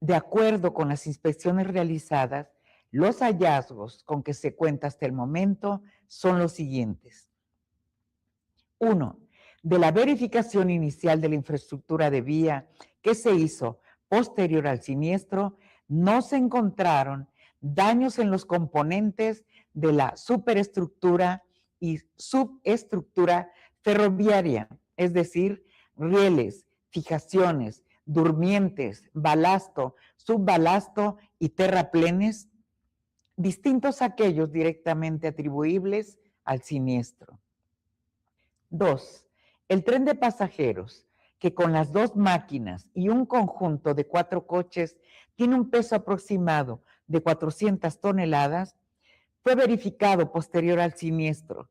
De acuerdo con las inspecciones realizadas, los hallazgos con que se cuenta hasta el momento son los siguientes. 1. De la verificación inicial de la infraestructura de vía que se hizo posterior al siniestro, no se encontraron daños en los componentes de la superestructura y subestructura ferroviaria, es decir, rieles, fijaciones, durmientes, balasto, subbalasto y terraplenes, distintos a aquellos directamente atribuibles al siniestro. 2. El tren de pasajeros, que con las dos máquinas y un conjunto de 4 coches tiene un peso aproximado de 400 toneladas, fue verificado posterior al siniestro,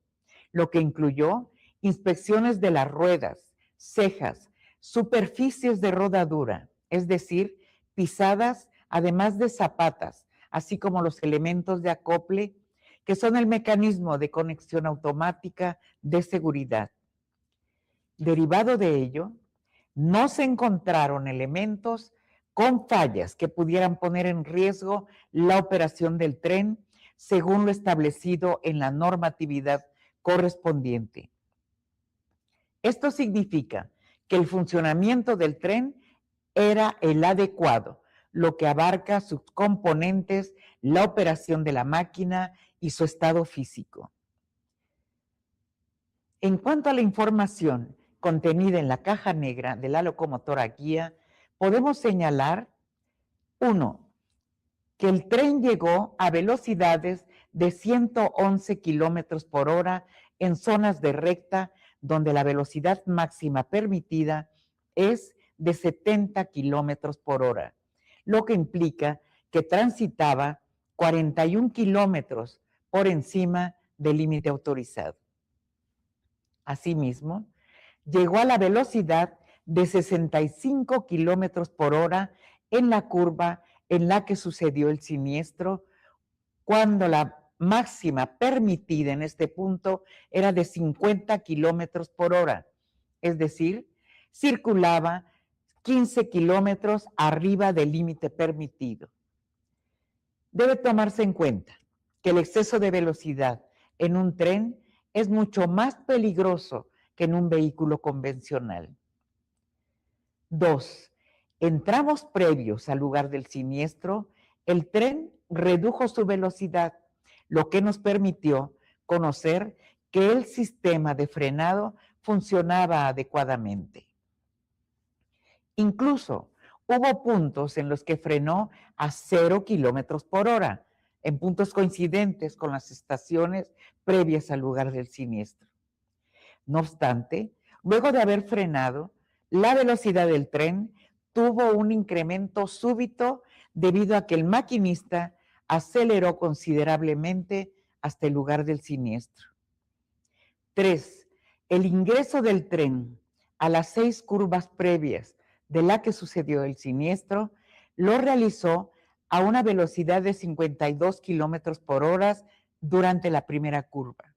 lo que incluyó inspecciones de las ruedas, cejas, superficies de rodadura, es decir, pisadas, además de zapatas, así como los elementos de acople, que son el mecanismo de conexión automática de seguridad. Derivado de ello, no se encontraron elementos con fallas que pudieran poner en riesgo la operación del tren según lo establecido en la normatividad correspondiente. Esto significa que el funcionamiento del tren era el adecuado, lo que abarca sus componentes, la operación de la máquina y su estado físico. En cuanto a la información contenida en la caja negra de la locomotora guía, podemos señalar, 1, que el tren llegó a velocidades de 111 kilómetros por hora en zonas de recta donde la velocidad máxima permitida es de 70 kilómetros por hora, lo que implica que transitaba 41 kilómetros por encima del límite autorizado. Asimismo, llegó a la velocidad de 65 kilómetros por hora en la curva en la que sucedió el siniestro, cuando la máxima permitida en este punto era de 50 kilómetros por hora, es decir, circulaba 15 kilómetros arriba del límite permitido. Debe tomarse en cuenta que el exceso de velocidad en un tren es mucho más peligroso que en un vehículo convencional. 2. En tramos previos al lugar del siniestro, el tren redujo su velocidad, lo que nos permitió conocer que el sistema de frenado funcionaba adecuadamente. Incluso hubo puntos en los que frenó a 0 kilómetros por hora, en puntos coincidentes con las estaciones previas al lugar del siniestro. No obstante, luego de haber frenado, la velocidad del tren tuvo un incremento súbito debido a que el maquinista aceleró considerablemente hasta el lugar del siniestro. 3. El ingreso del tren a las 6 curvas previas de la que sucedió el siniestro lo realizó a una velocidad de 52 kilómetros por hora durante la primera curva.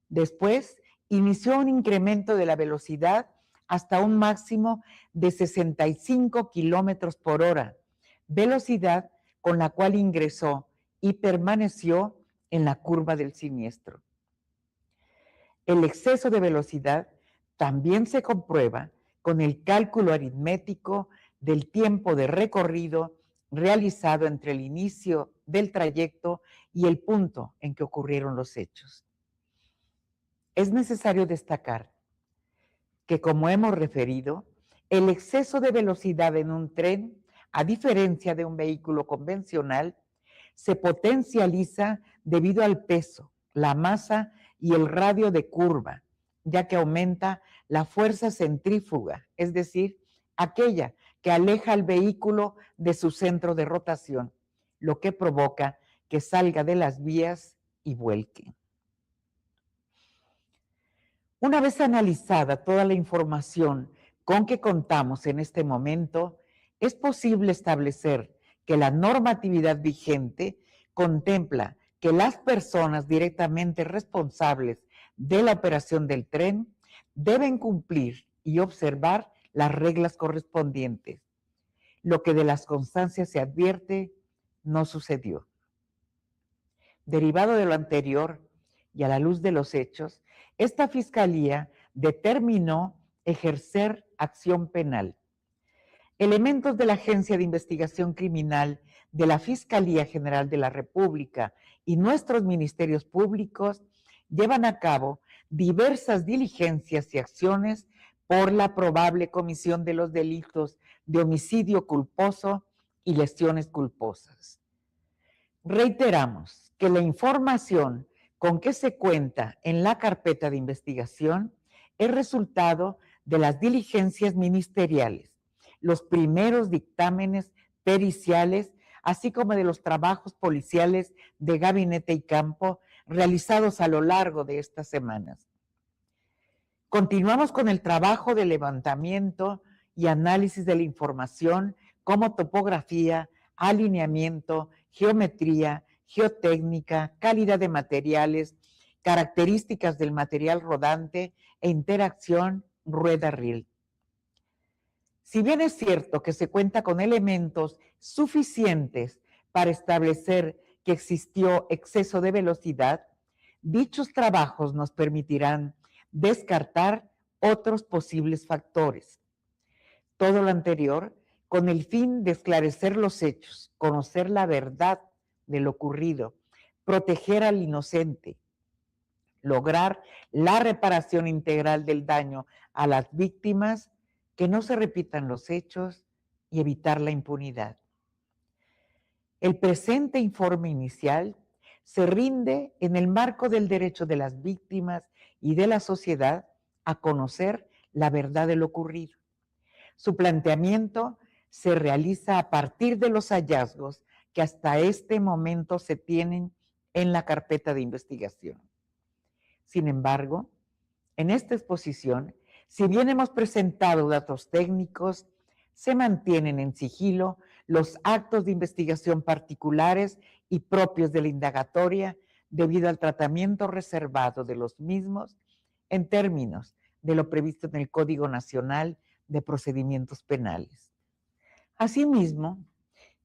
Después, inició un incremento de la velocidad hasta un máximo de 65 kilómetros por hora, velocidad con la cual ingresó y permaneció en la curva del siniestro. El exceso de velocidad también se comprueba con el cálculo aritmético del tiempo de recorrido realizado entre el inicio del trayecto y el punto en que ocurrieron los hechos. Es necesario destacar que, como hemos referido, el exceso de velocidad en un tren, a diferencia de un vehículo convencional, se potencializa debido al peso, la masa y el radio de curva, ya que aumenta la fuerza centrífuga, es decir, aquella que aleja al vehículo de su centro de rotación, lo que provoca que salga de las vías y vuelque. Una vez analizada toda la información con que contamos en este momento, es posible establecer que la normatividad vigente contempla que las personas directamente responsables de la operación del tren deben cumplir y observar las reglas correspondientes. Lo que de las constancias se advierte no sucedió. Derivado de lo anterior y a la luz de los hechos, esta Fiscalía determinó ejercer acción penal. Elementos de la Agencia de Investigación Criminal de la Fiscalía General de la República y nuestros ministerios públicos llevan a cabo diversas diligencias y acciones por la probable comisión de los delitos de homicidio culposo y lesiones culposas. Reiteramos que la información con que se cuenta en la carpeta de investigación es resultado de las diligencias ministeriales, los primeros dictámenes periciales, así como de los trabajos policiales de gabinete y campo realizados a lo largo de estas semanas. Continuamos con el trabajo de levantamiento y análisis de la información como topografía, alineamiento, geometría, geotécnica, calidad de materiales, características del material rodante e interacción rueda-riel. Si bien es cierto que se cuenta con elementos suficientes para establecer que existió exceso de velocidad, dichos trabajos nos permitirán descartar otros posibles factores. Todo lo anterior con el fin de esclarecer los hechos, conocer la verdad de lo ocurrido, proteger al inocente, lograr la reparación integral del daño a las víctimas, que no se repitan los hechos y evitar la impunidad. El presente informe inicial se rinde en el marco del derecho de las víctimas y de la sociedad a conocer la verdad de lo ocurrido. Su planteamiento se realiza a partir de los hallazgos que hasta este momento se tienen en la carpeta de investigación. Sin embargo, en esta exposición, si bien hemos presentado datos técnicos, se mantienen en sigilo los actos de investigación particulares y propios de la indagatoria debido al tratamiento reservado de los mismos en términos de lo previsto en el Código Nacional de Procedimientos Penales. Asimismo,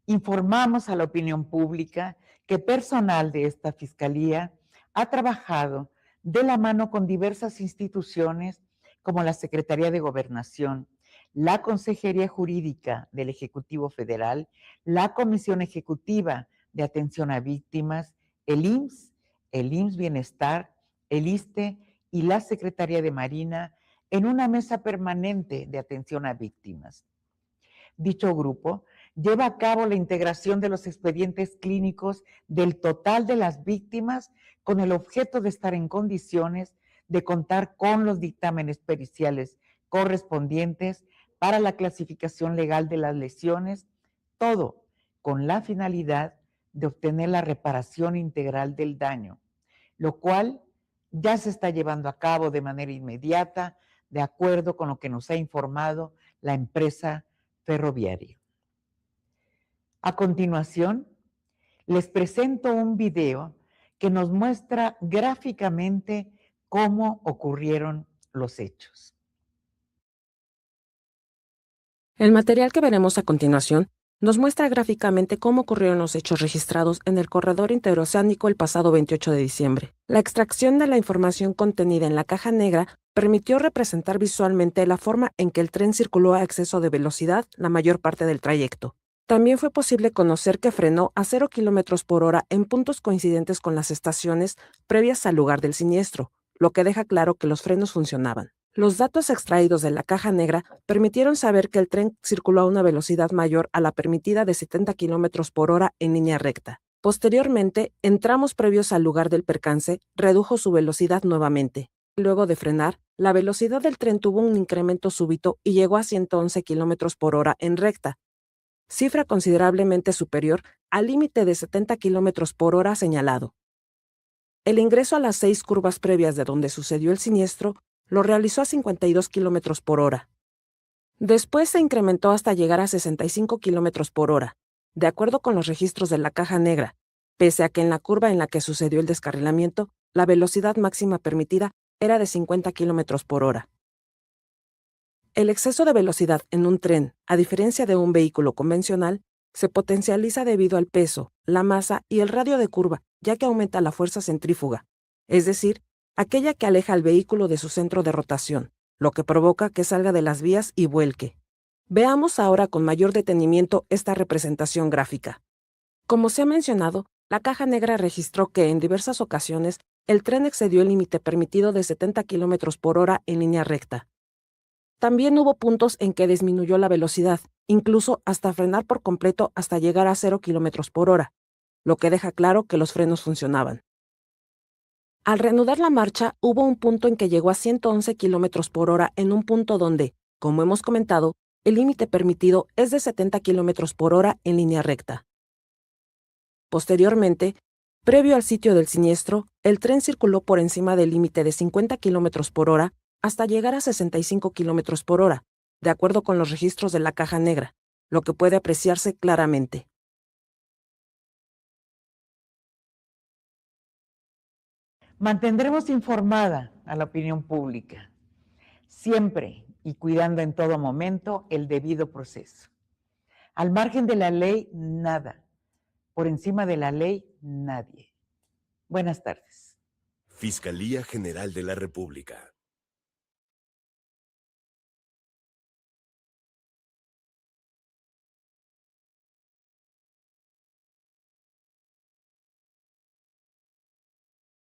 informamos a la opinión pública que personal de esta Fiscalía ha trabajado de la mano con diversas instituciones como la Secretaría de Gobernación, la Consejería Jurídica del Ejecutivo Federal, la Comisión Ejecutiva de Atención a Víctimas, el IMSS Bienestar, el ISSSTE y la Secretaría de Marina en una mesa permanente de atención a víctimas. Dicho grupo lleva a cabo la integración de los expedientes clínicos del total de las víctimas con el objeto de estar en condiciones de contar con los dictámenes periciales correspondientes para la clasificación legal de las lesiones, todo con la finalidad de obtener la reparación integral del daño, lo cual ya se está llevando a cabo de manera inmediata, de acuerdo con lo que nos ha informado la empresa ferroviaria. A continuación, les presento un video que nos muestra gráficamente cómo ocurrieron los hechos. El material que veremos a continuación nos muestra gráficamente cómo ocurrieron los hechos registrados en el corredor interoceánico el pasado 28 de diciembre. La extracción de la información contenida en la caja negra permitió representar visualmente la forma en que el tren circuló a exceso de velocidad la mayor parte del trayecto. También fue posible conocer que frenó a 0 km por hora en puntos coincidentes con las estaciones previas al lugar del siniestro, lo que deja claro que los frenos funcionaban. Los datos extraídos de la caja negra permitieron saber que el tren circuló a una velocidad mayor a la permitida de 70 km por hora en línea recta. Posteriormente, en tramos previos al lugar del percance, redujo su velocidad nuevamente. Luego de frenar, la velocidad del tren tuvo un incremento súbito y llegó a 111 km por hora en recta, cifra considerablemente superior al límite de 70 km por hora señalado. El ingreso a las 6 curvas previas de donde sucedió el siniestro lo realizó a 52 km por hora. Después se incrementó hasta llegar a 65 km por hora, de acuerdo con los registros de la caja negra, pese a que en la curva en la que sucedió el descarrilamiento, la velocidad máxima permitida era de 50 km por hora. El exceso de velocidad en un tren, a diferencia de un vehículo convencional, se potencializa debido al peso, la masa y el radio de curva, ya que aumenta la fuerza centrífuga, es decir, aquella que aleja al vehículo de su centro de rotación, lo que provoca que salga de las vías y vuelque. Veamos ahora con mayor detenimiento esta representación gráfica. Como se ha mencionado, la caja negra registró que en diversas ocasiones el tren excedió el límite permitido de 70 km por hora en línea recta. También hubo puntos en que disminuyó la velocidad, incluso hasta frenar por completo hasta llegar a 0 km por hora, lo que deja claro que los frenos funcionaban. Al reanudar la marcha, hubo un punto en que llegó a 111 km por hora en un punto donde, como hemos comentado, el límite permitido es de 70 km por hora en línea recta. Posteriormente, previo al sitio del siniestro, el tren circuló por encima del límite de 50 km por hora hasta llegar a 65 km por hora, de acuerdo con los registros de la caja negra, lo que puede apreciarse claramente. Mantendremos informada a la opinión pública, siempre y cuidando en todo momento el debido proceso. Al margen de la ley, nada. Por encima de la ley, nadie. Buenas tardes. Fiscalía General de la República.